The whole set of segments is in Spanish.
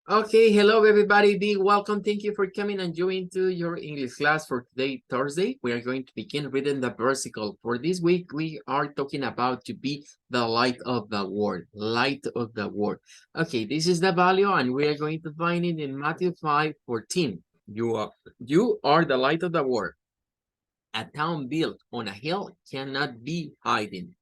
Okay, hello everybody, be welcome. Thank you for coming and joining to your English class for today, Thursday. We are going to begin reading the versicle. For this week, we are talking about to be the light of the world. Light of the world. Okay, this is the value and we are going to find it in Matthew 5:14. You are the light of the world. A town built on a hill cannot be hidden.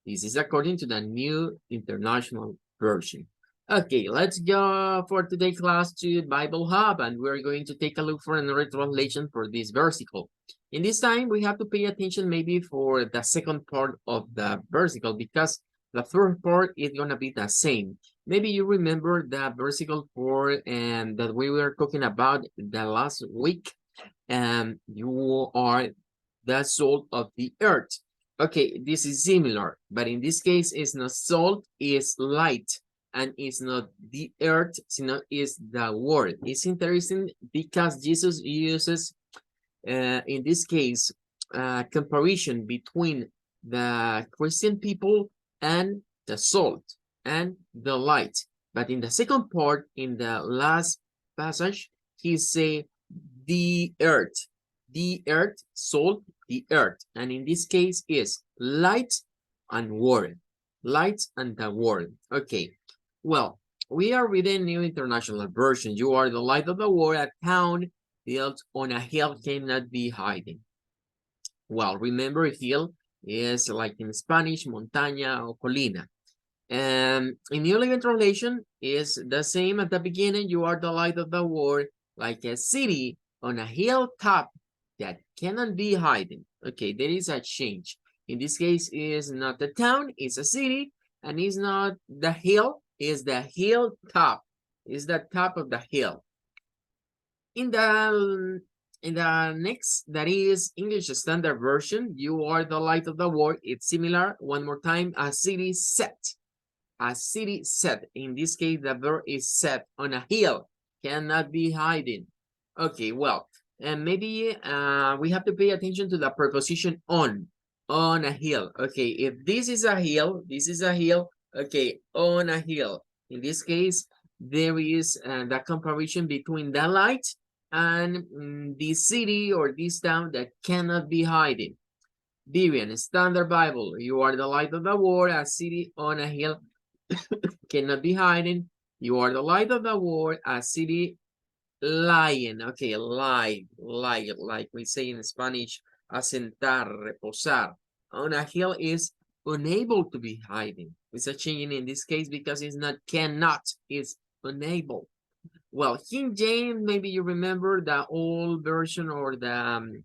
This is according to the New International Version. Okay, let's go for today's class to Bible Hub, and we're going to take a look for another translation for this versicle. In this time, we have to pay attention maybe for the second part of the versicle because the third part is going to be the same. Maybe you remember the versicle for that we were talking about the last week. You are the salt of the earth. Okay, this is similar, but in this case, it's not salt, it's light, and it's not the earth, it's the word. It's interesting because Jesus uses, in this case, comparison between the Christian people and the salt and the light. But in the second part, in the last passage, he say the earth, salt, the earth. And in this case is light and word. Light and the word. Okay. Well, we are reading New International Version. You are the light of the world. A town built on a hill cannot be hidden. Well, remember, hill is like in Spanish, montaña or colina. And in New Living Translation is the same at the beginning. You are the light of the world, like a city on a hilltop that cannot be hidden. Okay, there is a change. In this case, is not the town, it's a city, and it's not the hill, it's the hilltop. It's the top of the hill. In the next, that is English Standard Version, you are the light of the world. It's similar. One more time, a city set. A city set. In this case, the verb is set on a hill. Cannot be hidden. Okay, well, and maybe we have to pay attention to the preposition on a hill. Okay, if this is a hill, this is a hill. Okay, on a hill. In this case, there is the comparison between the light and this city or this town that cannot be hidden. Vivian, Standard Bible, you are the light of the world, a city on a hill cannot be hidden. You are the light of the world, a city lying. Okay, lie, like we say in Spanish, asentar, reposar. On a hill is unable to be hiding. It's a change in this case because it's not cannot, it's unable. Well, King James, maybe you remember the old version or the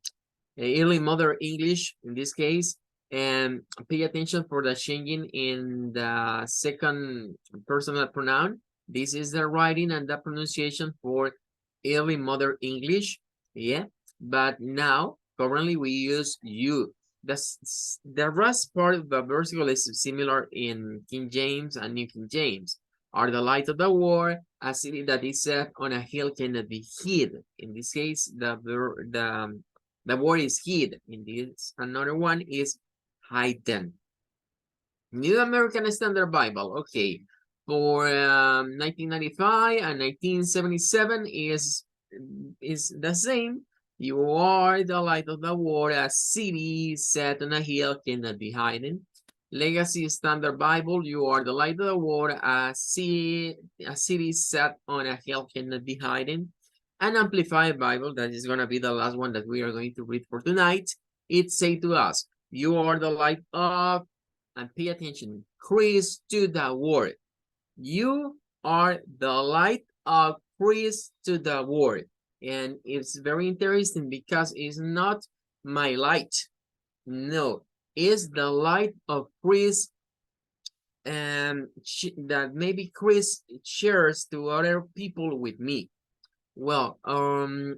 early modern English in this case, and pay attention for the changing in the second personal pronoun. This is the writing and the pronunciation for early modern English. Yeah, but now currently we use you. The rest part of the versicle is similar in King James and New King James. Are the light of the world, a city that is set on a hill cannot be hid. In this case, the word is hid. In this, another one is hidden. New American Standard Bible. Okay, for 1995 and 1977 is the same. You are the light of the world. A city set on a hill cannot be hidden. Legacy Standard Bible. You are the light of the world. A city set on a hill cannot be hidden. An Amplified Bible, that is going to be the last one that we are going to read for tonight. It say to us, you are the light of, and pay attention, Christ to the world. You are the light of Christ to the world. And it's very interesting because it's not my light. No, it's the light of Christ that maybe Chris shares to other people with me. Well,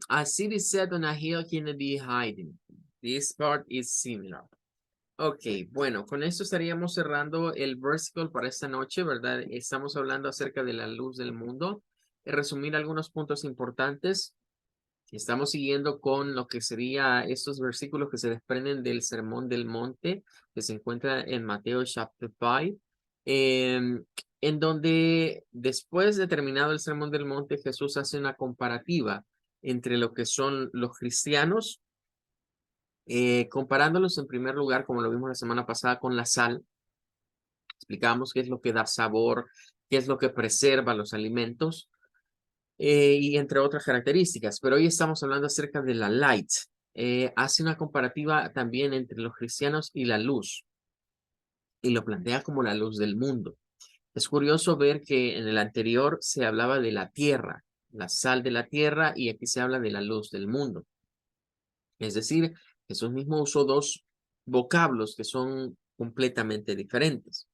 a city set on a hill cannot be hidden. This part is similar. Ok, bueno, con esto estaríamos cerrando el versículo para esta noche, ¿verdad? Estamos hablando acerca de la luz del mundo. Resumir algunos puntos importantes. Estamos siguiendo con lo que sería estos versículos que se desprenden del Sermón del Monte, que se encuentra en Mateo chapter 5. en donde después de terminado el Sermón del Monte, Jesús hace una comparativa entre lo que son los cristianos, comparándolos en primer lugar, como lo vimos la semana pasada, con la sal. Explicamos qué es lo que da sabor, qué es lo que preserva los alimentos, y entre otras características. Pero hoy estamos hablando acerca de la light. Hace una comparativa también entre los cristianos y la luz, y lo plantea como la luz del mundo. Es curioso ver que en el anterior se hablaba de la tierra, la sal de la tierra, y aquí se habla de la luz del mundo. Es decir, Jesús mismo usó dos vocablos que son completamente diferentes.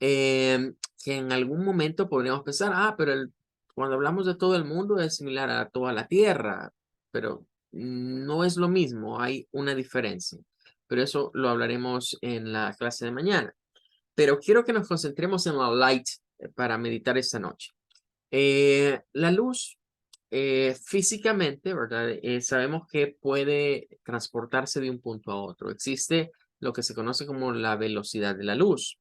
Que en algún momento podríamos pensar, pero cuando hablamos de todo el mundo es similar a toda la tierra, pero no es lo mismo, hay una diferencia. Pero eso lo hablaremos en la clase de mañana. Pero quiero que nos concentremos en la light para meditar esta noche. La luz, físicamente, ¿verdad? Sabemos que puede transportarse de un punto a otro. Existe lo que se conoce como la velocidad de la luz,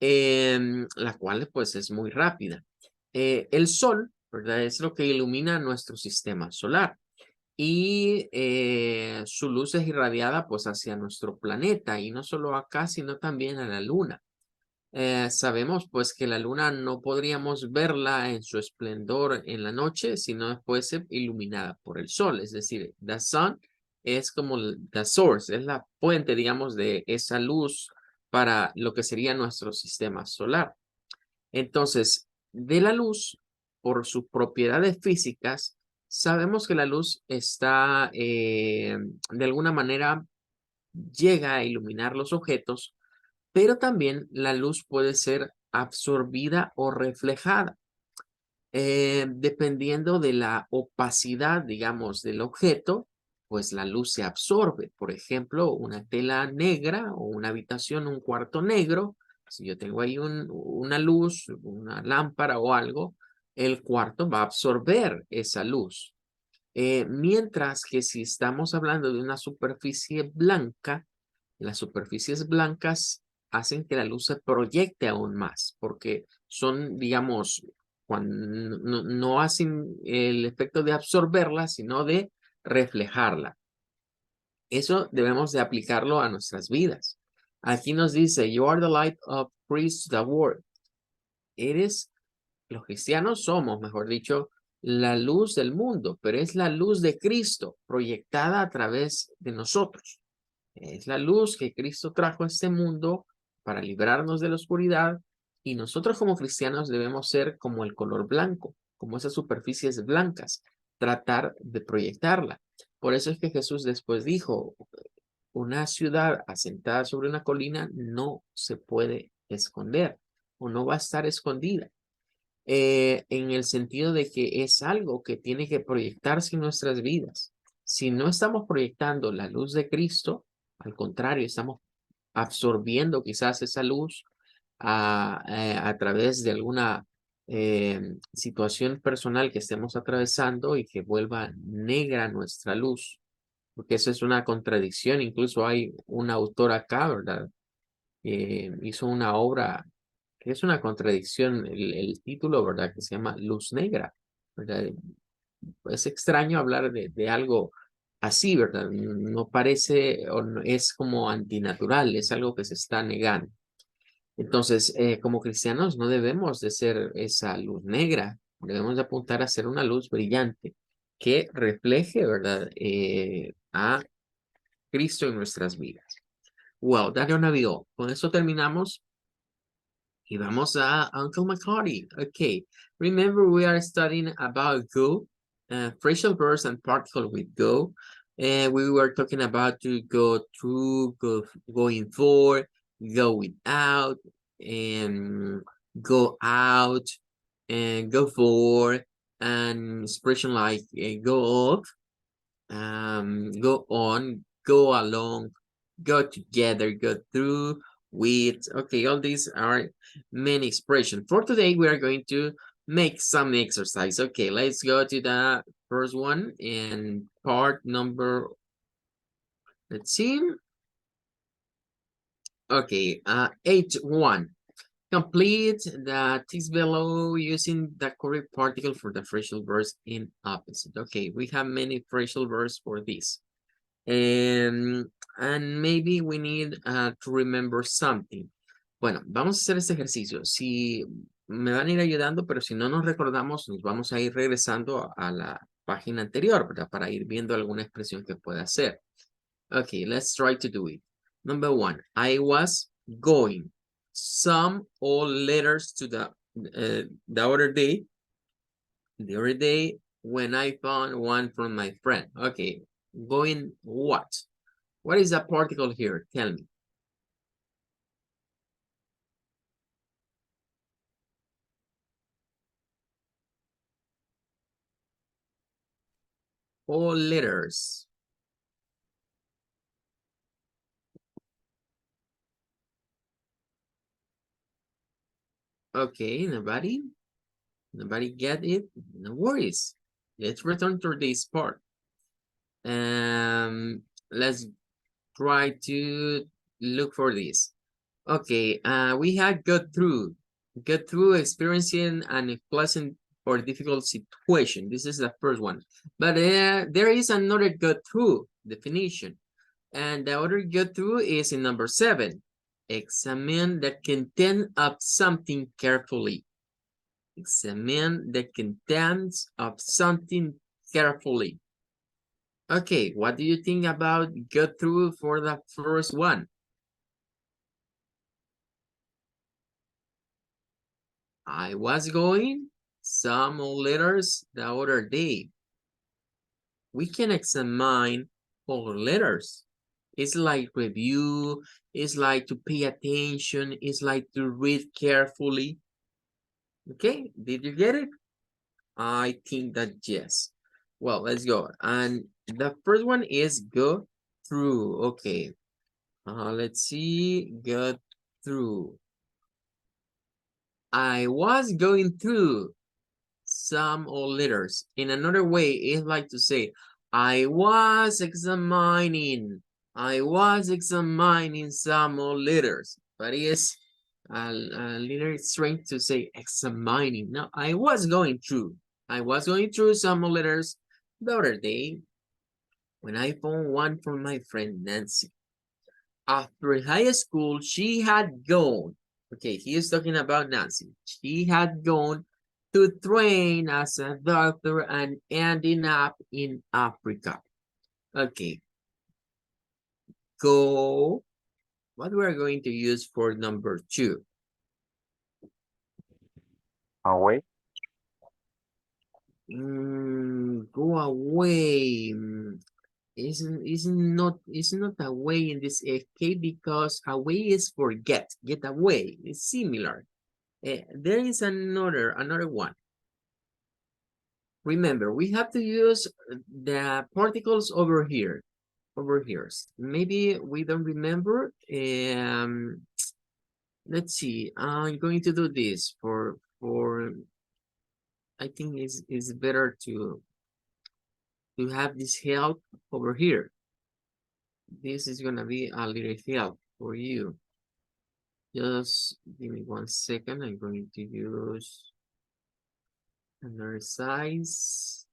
la cual pues es muy rápida. El sol, ¿verdad? Es lo que ilumina nuestro sistema solar y su luz es irradiada pues hacia nuestro planeta y no solo acá, sino también a la luna. Sabemos pues que la luna no podríamos verla en su esplendor en la noche, sino fuese iluminada por el sol, es decir, the sun es como the source, es la fuente, digamos, de esa luz para lo que sería nuestro sistema solar. Entonces, de la luz, por sus propiedades físicas, sabemos que la luz está, de alguna manera, llega a iluminar los objetos, pero también la luz puede ser absorbida o reflejada, dependiendo de la opacidad, digamos, del objeto, pues la luz se absorbe. Por ejemplo, una tela negra o una habitación, un cuarto negro, si yo tengo ahí una luz, una lámpara o algo, el cuarto va a absorber esa luz. Mientras que si estamos hablando de una superficie blanca, las superficies blancas hacen que la luz se proyecte aún más, porque son, digamos, cuando no hacen el efecto de absorberla, sino de reflejarla. Eso debemos de aplicarlo a nuestras vidas. Aquí nos dice, you are the light of Christ the world. Los cristianos somos, mejor dicho, la luz del mundo, pero es la luz de Cristo proyectada a través de nosotros. Es la luz que Cristo trajo a este mundo para librarnos de la oscuridad y nosotros como cristianos debemos ser como el color blanco, como esas superficies blancas, tratar de proyectarla. Por eso es que Jesús después dijo, una ciudad asentada sobre una colina no se puede esconder o no va a estar escondida. En el sentido de que es algo que tiene que proyectarse en nuestras vidas. Si no estamos proyectando la luz de Cristo, al contrario, estamos absorbiendo quizás esa luz a través de alguna situación personal que estemos atravesando y que vuelva negra nuestra luz, porque eso es una contradicción. Incluso hay un autor acá, ¿verdad? Hizo una obra que es una contradicción, el título, ¿verdad? Que se llama Luz Negra, ¿verdad? Es extraño hablar de algo así, ¿verdad? No parece o no, es como antinatural, es algo que se está negando. Entonces, como cristianos no debemos de ser esa luz negra, debemos de apuntar a ser una luz brillante que refleje, ¿verdad? A Cristo en nuestras vidas. Wow, Dario Navigo, con eso terminamos. Y vamos a Uncle McCarty. Okay, remember we are studying about go, phrasal verbs and particle with go. And we were talking about to go through, going for, go without, and go out, and go for, and expression like go up, go on, go along, go together, go through, with. Okay, all these are many expressions. For today, we are going to make some exercise. Okay, let's go to the first one and part number, let's see. Okay, 8.1. Complete the text below using the correct particle for the phrasal verbs in opposite. Okay, we have many phrasal verbs for this. And maybe we need to remember something. Bueno, vamos a hacer este ejercicio. Si me van a ir ayudando, pero si no nos recordamos, nos vamos a ir regresando a la página anterior, ¿verdad? Para ir viendo alguna expresión que pueda hacer. Okay, let's try to do it. Number one, I was going. Some all letters to the other day. The other day when I found one from my friend. Okay, going what? What is the particle here? Tell me. All letters. Okay, nobody? Nobody get it? No worries. Let's return to this part. Let's try to look for this. Okay, we had got through experiencing an unpleasant or difficult situation. This is the first one. But there is another got through definition. And the other got through is in number 7. Examine the content of something carefully. Examine the contents of something carefully. Okay, what do you think about got through for the first one? I was going some letters the other day. We can examine all letters. It's like review, it's like to pay attention, it's like to read carefully. Okay, did you get it? I think that yes. Well, let's go. And the first one is go through. Okay. Let's see. Go through. I was going through some old letters. In another way, it's like to say, I was examining some old letters. But it's a little strange to say examining. No, I was going through. I was going through some old letters the other day when I found one from my friend Nancy. After high school, she had gone. Okay, he is talking about Nancy. She had gone to train as a doctor and ending up in Africa. Okay, go. What we are going to use for number 2? Away. Go away. Isn't not away in this case because away is forget. Get away. It's similar. There is another one. Remember, we have to use the particles over here. Over here. Maybe we don't remember. Let's see. I'm going to do this for I think it's better to have this help over here. This is gonna be a little help for you. Just give me 1 second. I'm going to use another size.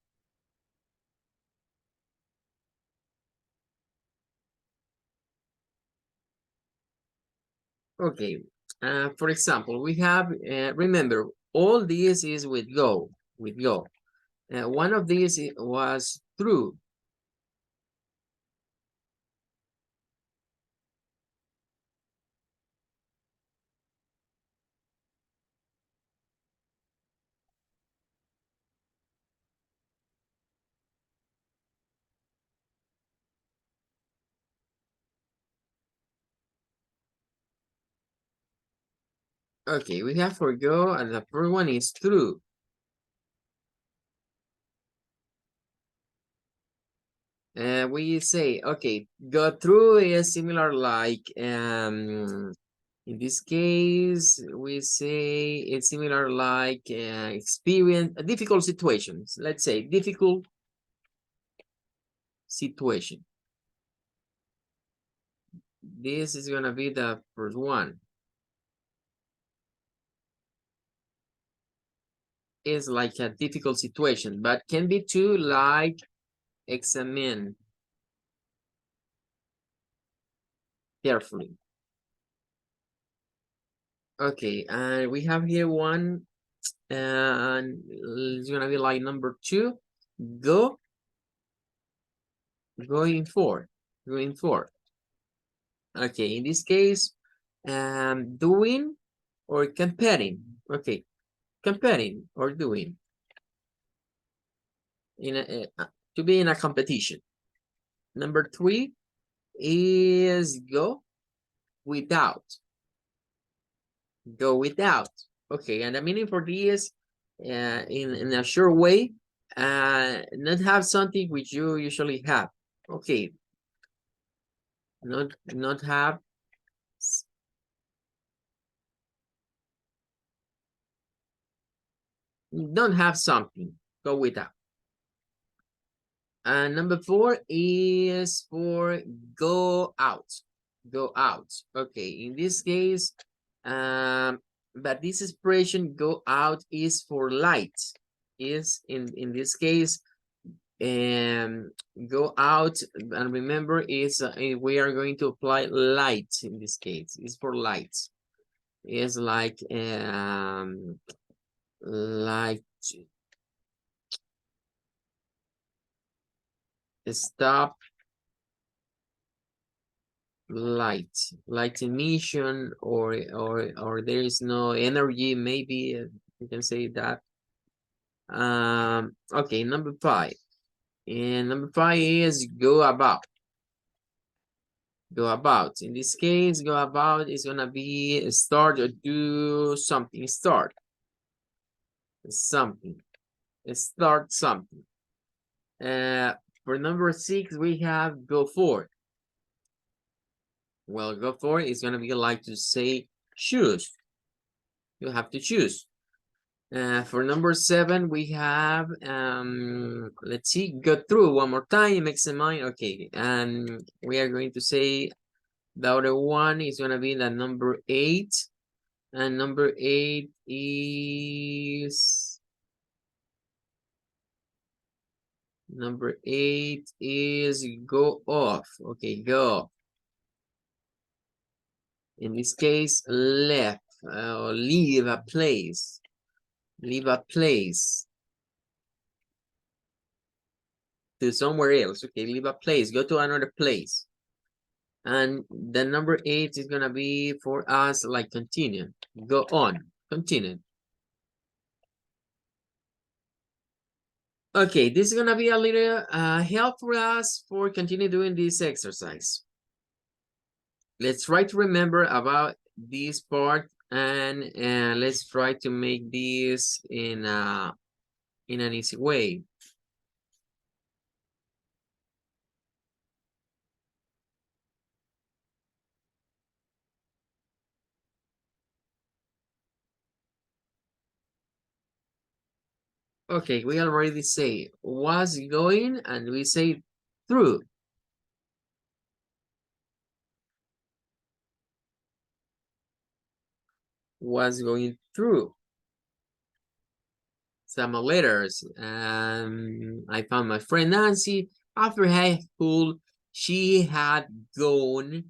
Okay. For example, we have, remember, all this is with go, with go. One of these was through. Okay, we have for go, and the first one is through. We say, okay, go through is similar like, in this case, we say it's similar like experience, difficult situations. Let's say difficult situation. This is gonna be the first one. is like a difficult situation, but can be too like examine carefully. Okay, and we have here one, and it's gonna be like number 2. Go, going for. Okay, in this case, doing or comparing. Okay, comparing or doing in to be in a competition. Number 3 is go without. Go without. Okay, and the meaning for this in a short way, not have something which you usually have. Okay, not have, don't have something. Go without. And number 4 is for go out. Go out. Okay, in this case, but this expression go out is for light. Is in this case, go out, and remember is we are going to apply light in this case. It's for light. It's like stop light emission, or there is no energy, maybe you can say that. Okay, number 5, and number 5 is go about. Go about, in this case, go about is gonna be start or do something. Start something. For number 6 we have go for. Well, go for is gonna be like to say choose. You have to choose. For number 7 we have let's see, go through one more time, examine. Okay, and we are going to say the other one is gonna be the number 8, and number 8 is go off. Okay, go. In this case, left, or leave a place. Leave a place to somewhere else. Okay, leave a place, go to another place. And the number 8 is gonna be for us like continue. Go on, continue. Okay, this is gonna be a little help for us for continue doing this exercise. Let's try to remember about this part, and let's try to make this in an easy way. Okay, we already say was going, and we say through. Was going through some letters. I found my friend Nancy. After high school, she had gone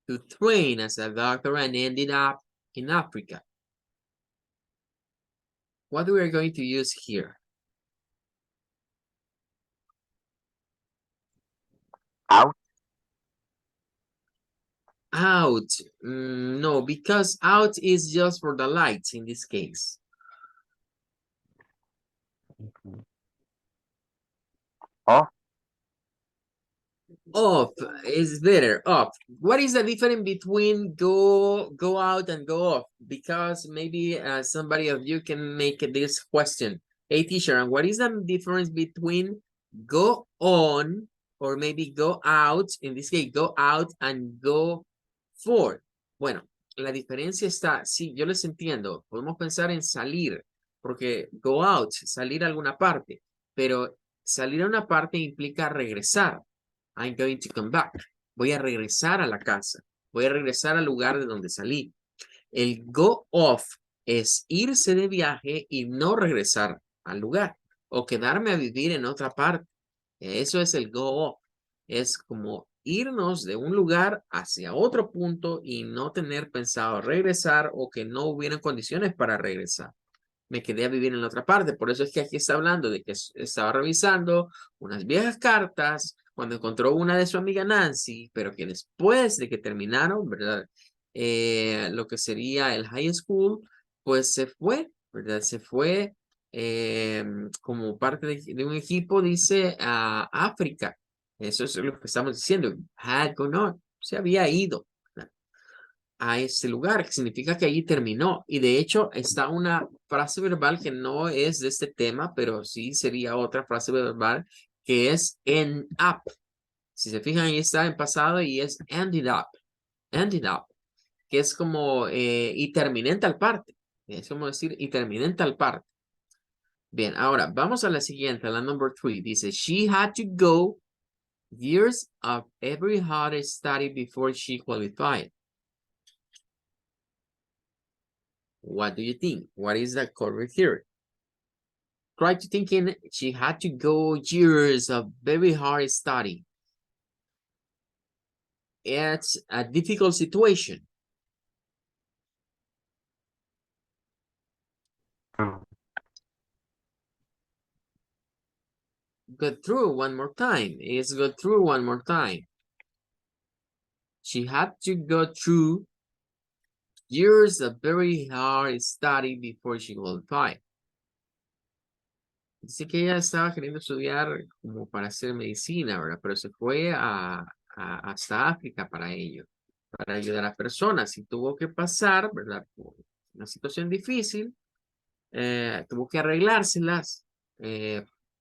to train as a doctor and ended up in Africa. What we are going to use here? Out. Out. No, because out is just for the lights in this case. Off. Off is better. Off. What is the difference between go out and go off? Because maybe somebody of you can make this question. Hey, teacher, and what is the difference between go on or maybe go out? In this case, go out and go for. Bueno, la diferencia está, sí, yo les entiendo. Podemos pensar en salir, porque go out, salir a alguna parte, pero salir a una parte implica regresar. I'm going to come back. Voy a regresar a la casa. Voy a regresar al lugar de donde salí. El go off es irse de viaje y no regresar al lugar o quedarme a vivir en otra parte. Eso es el go off. Es como irnos de un lugar hacia otro punto y no tener pensado regresar o que no hubieran condiciones para regresar. Me quedé a vivir en la otra parte. Por eso es que aquí está hablando de que estaba revisando unas viejas cartas cuando encontró una de su amiga Nancy, pero que después de que terminaron, ¿verdad? Lo que sería el high school, pues se fue, ¿verdad? Se fue como parte de un equipo, dice, a África. Eso es lo que estamos diciendo. Had gone on. Se había ido, ¿verdad? A ese lugar, que significa que allí terminó. Y de hecho está una frase verbal que no es de este tema, pero sí sería otra frase verbal que es end up. Si se fijan, ahí está en pasado y es ended up, que es como y terminé en tal parte. Es como decir y terminé en tal parte. Bien, ahora vamos a la siguiente, la number 3. Dice, she had to go years of every hard study before she qualified. What do you think? What is the correct here? Try to think in, she had to go years of very hard study. It's a difficult situation. Go through one more time. It's go through one more time. She had to go through years of very hard study before she qualified. Dice que ella estaba queriendo estudiar como para hacer medicina, ¿verdad? Pero se fue hasta África para ello, para ayudar a personas y tuvo que pasar, ¿verdad? Por una situación difícil, tuvo que arreglárselas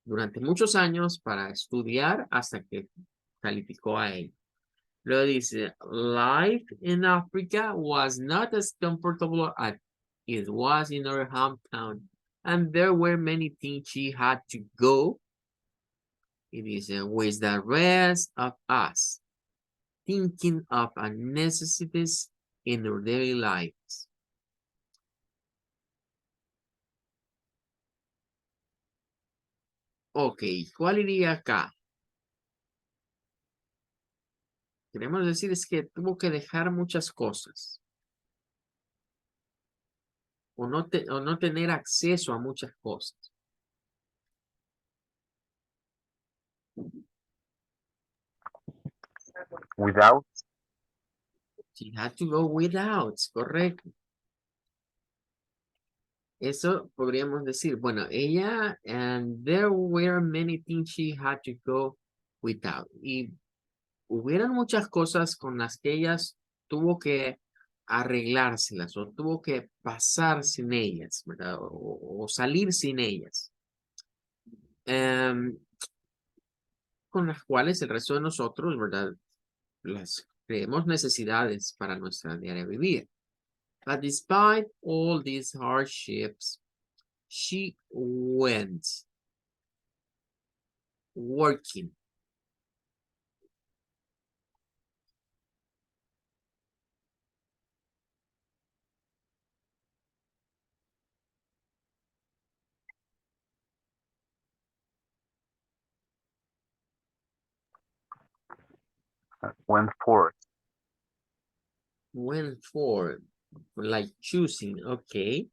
durante muchos años para estudiar hasta que calificó a ello. Luego dice, life in Africa was not as comfortable as it was in her hometown, and there were many things she had to go. Y dice, with the rest of us, thinking of necessities in our daily lives. Ok, ¿cuál iría acá? Queremos decir es que tuvo que dejar muchas cosas. O no tener acceso a muchas cosas. Without. She had to go without, correcto. Eso podríamos decir, bueno, ella, and there were many things she had to go without. Y hubieron muchas cosas con las que ellas tuvo que arreglárselas o tuvo que pasar sin ellas, ¿verdad? O salir sin ellas. Em, con las cuales el resto de nosotros, ¿verdad? Las creemos necesidades para nuestra diaria vivir. But despite all these hardships, she went working. Went forth. Went for, like choosing, okay.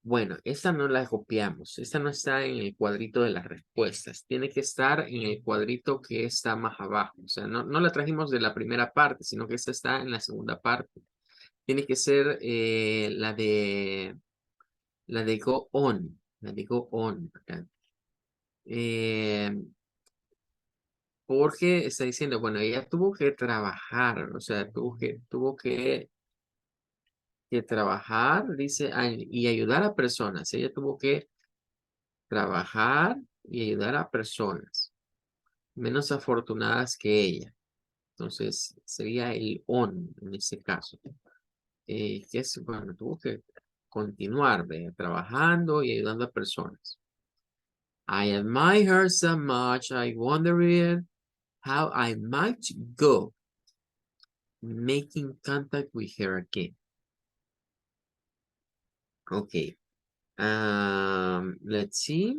Bueno, esta no la copiamos, esta no está en el cuadrito de las respuestas, tiene que estar en el cuadrito que está más abajo, o sea, no la trajimos de la primera parte, sino que esta está en la segunda parte. Tiene que ser la de go on, la de go on, ¿verdad? Porque está diciendo, bueno, ella tuvo que trabajar, o sea, tuvo que trabajar, dice, y ayudar a personas. Ella tuvo que trabajar y ayudar a personas menos afortunadas que ella. Entonces, sería el on en este caso. Que es, bueno, tuvo que continuar trabajando y ayudando a personas. I admire her so much, I wonder if how I might go making contact with her again. Okay. Let's see.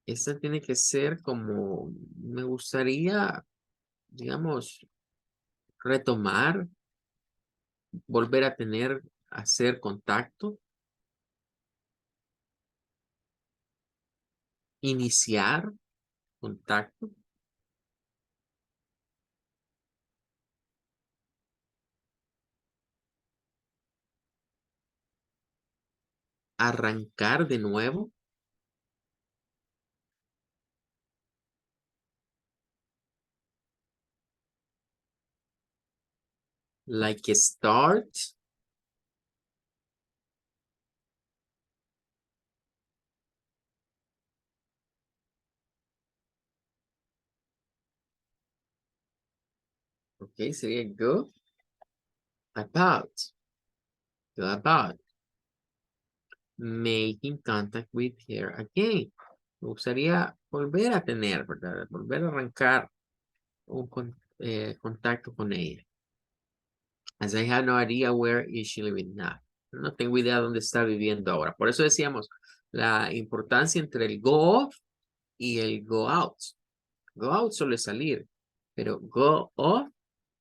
Esta tiene que ser como, me gustaría, digamos, retomar, volver a tener, hacer contacto, iniciar contacto, arrancar de nuevo, like start, ok, sería go about, go about, making contact with her again. Me gustaría volver a tener, ¿verdad? Volver a arrancar un contacto con ella. As I have no idea where is she living now. No tengo idea dónde está viviendo ahora. Por eso decíamos la importancia entre el go off y el go out. Go out solo es salir, pero go off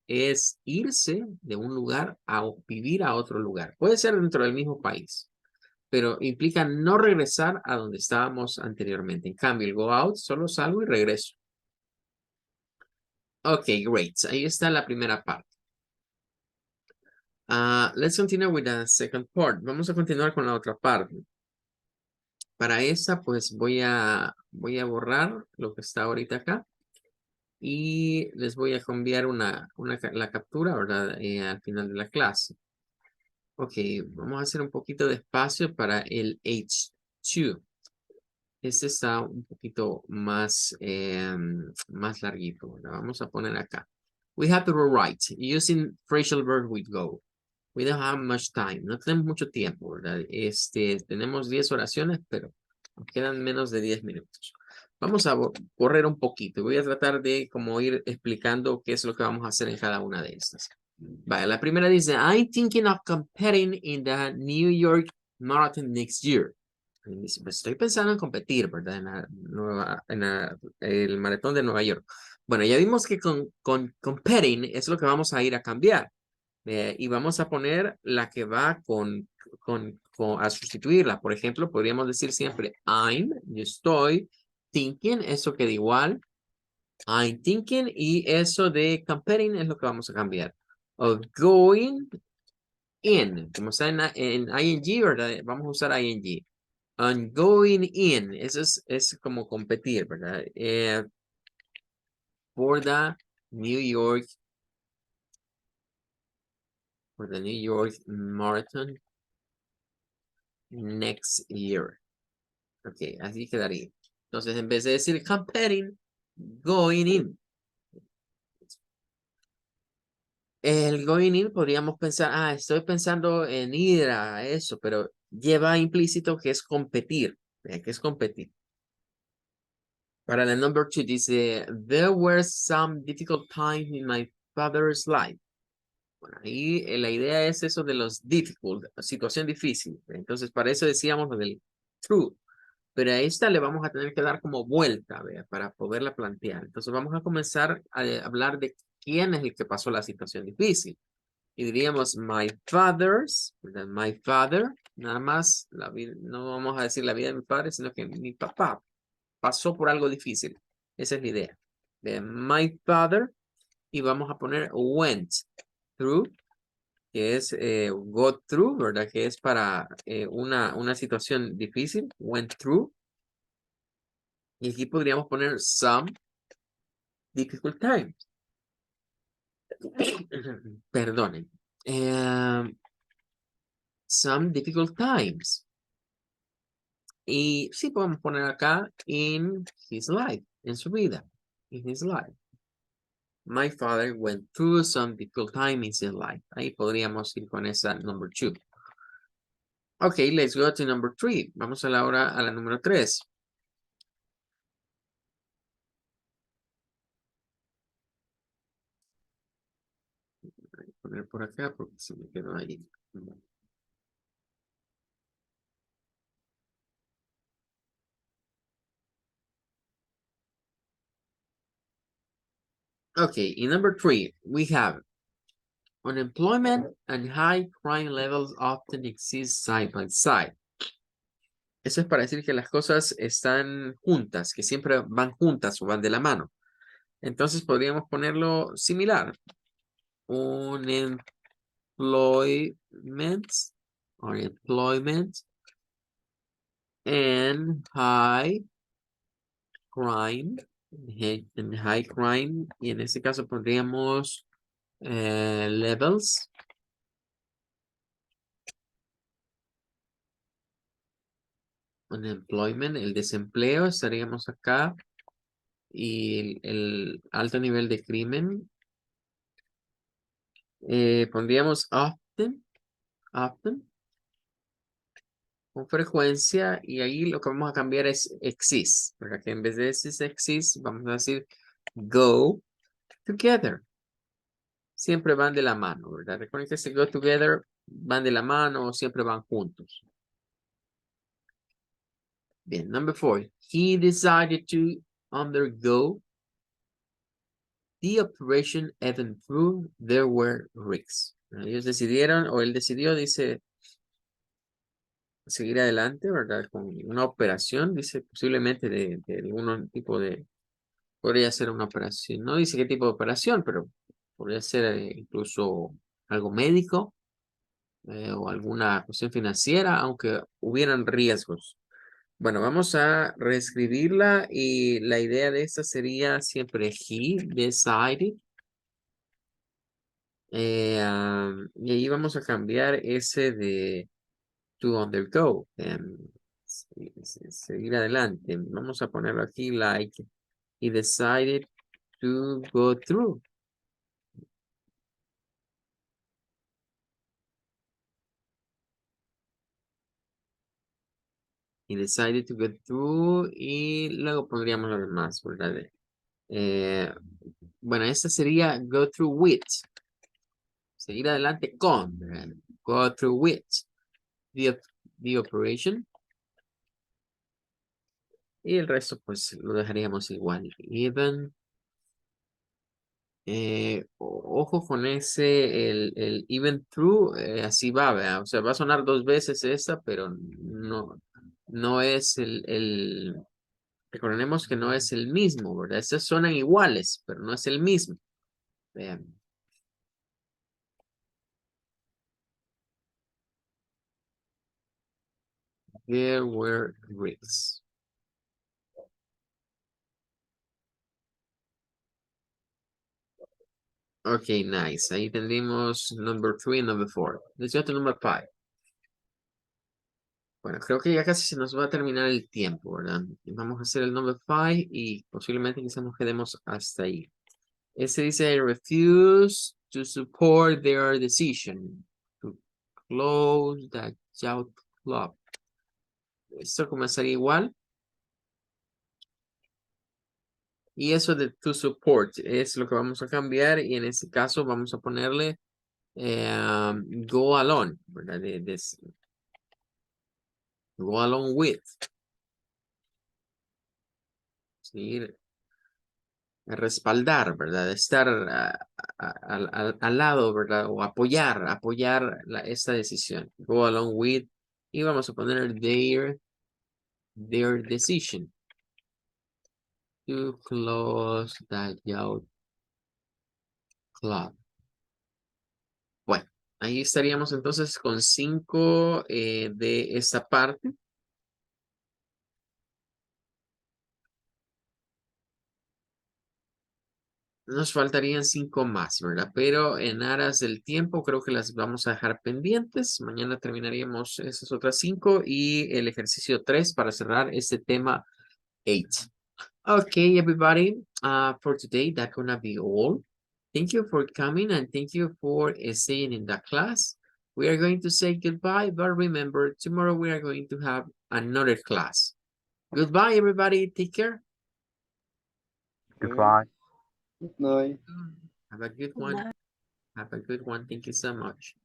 es irse de un lugar a vivir a otro lugar. Puede ser dentro del mismo país, pero implica no regresar a donde estábamos anteriormente. En cambio, el go out solo salgo y regreso. Ok, great. Ahí está la primera parte. Let's continue with the second part. Vamos a continuar con la otra parte. Para esta, pues voy a borrar lo que está ahorita acá. Y les voy a enviar la captura, ¿verdad? Al final de la clase. Ok, vamos a hacer un poquito de espacio para el H2. Este está un poquito más, más larguito, ¿verdad? Vamos a poner acá. We have to rewrite using phrasal verb with go. We don't have much time. No tenemos mucho tiempo, ¿verdad? Tenemos 10 oraciones, pero nos quedan menos de 10 minutos. Vamos a correr un poquito. Voy a tratar de como ir explicando qué es lo que vamos a hacer en cada una de estas. Vale, la primera dice, I'm thinking of competing in the New York Marathon next year. Y dice, pues estoy pensando en competir, ¿verdad? El maratón de Nueva York. Bueno, ya vimos que con competing es lo que vamos a ir a cambiar. Y vamos a poner la que va a sustituirla. Por ejemplo, podríamos decir siempre yo estoy, thinking, eso queda igual. I'm thinking y eso de comparing es lo que vamos a cambiar. Of going in, como está en ing, ¿verdad? Vamos a usar ing. I'm going in, eso es como competir, ¿verdad? For the New York Marathon next year. Ok, así quedaría. Entonces, en vez de decir comparing, going in. El going in podríamos pensar, estoy pensando en ir a eso, pero lleva implícito que es competir. Que es competir. Para la number 2 dice, there were some difficult times in my father's life. Bueno, ahí la idea es eso de los difficult, situación difícil. Entonces, para eso decíamos lo del true. Pero a esta le vamos a tener que dar como vuelta, ¿vea? Para poderla plantear. Entonces vamos a comenzar a hablar de quién es el que pasó la situación difícil. Y diríamos my father's, ¿verdad? My father, nada más, no vamos a decir la vida de mi padre, sino que mi papá pasó por algo difícil. Esa es la idea. De my father, y vamos a poner went through, que es go through, ¿verdad? Que es para una situación difícil, went through. Y aquí podríamos poner some difficult times. Perdonen. Some difficult times. Y sí podemos poner acá in his life, en su vida, in his life. My father went through some difficult time in his life. Ahí podríamos ir con esa number 2. Okay, let's go to number 3. Vamos a la número 3. poner por acá porque se me quedó ahí. Okay, in number 3, we have unemployment and high crime levels often exist side by side. Eso es para decir que las cosas están juntas, que siempre van juntas o van de la mano. Entonces podríamos ponerlo similar. Unemployment or employment and high crime. En high crime. Y en este caso pondríamos levels. Unemployment, el desempleo, estaríamos acá. Y el alto nivel de crimen. Pondríamos often. Con frecuencia. Y ahí lo que vamos a cambiar es exist. Porque en vez de exist, vamos a decir go together. Siempre van de la mano, ¿verdad? Recuerden que ese go together van de la mano o siempre van juntos. Bien, number 4. He decided to undergo the operation even though there were risks. Ellos decidieron, o él decidió, dice, seguir adelante, ¿verdad? Con una operación, dice, posiblemente de algún tipo de, podría ser una operación. No dice qué tipo de operación, pero podría ser incluso algo médico. O alguna cuestión financiera, aunque hubieran riesgos. Bueno, vamos a reescribirla y la idea de esta sería siempre he decided. Y ahí vamos a cambiar ese de to undergo. Seguir adelante. Vamos a ponerlo aquí like he decided to go through. He decided to go through y luego pondríamos lo demás, ¿verdad? Bueno, esta sería go through with. Seguir adelante con. ¿Verdad? Go through with the operation. Y el resto pues lo dejaríamos igual. Even. Ojo con ese, el even through, así va, ¿verdad? O sea, va a sonar 2 veces esta, pero no es recordemos que no es el mismo, ¿verdad? Estas suenan iguales, pero no es el mismo. Vean. There were risks. Ok, nice. Ahí tendríamos number 3 y number 4. Let's go to number 5. Bueno, creo que ya casi se nos va a terminar el tiempo, ¿verdad? Vamos a hacer el number 5 y posiblemente quizás nos quedemos hasta ahí. Ese dice, I refuse to support their decision to close the yacht club. Esto comenzaría igual. Y eso de to support es lo que vamos a cambiar y en este caso vamos a ponerle go along, ¿verdad? Go along with. ¿Sí? Respaldar, ¿verdad? Estar al lado, ¿verdad? O apoyar esta decisión. Go along with. Y vamos a poner their decision to close the yacht club. Bueno, ahí estaríamos entonces con 5 de esta parte. Nos faltarían 5 más, ¿verdad? Pero en aras del tiempo creo que las vamos a dejar pendientes. Mañana terminaríamos esas otras 5 y el ejercicio 3 para cerrar este tema 8. Okay, everybody. For today, that's gonna be all. Thank you for coming and thank you for staying in the class. We are going to say goodbye, but remember, tomorrow we are going to have another class. Goodbye, everybody. Take care. Goodbye. Good night. Have a good one. Have a good one. Thank you so much.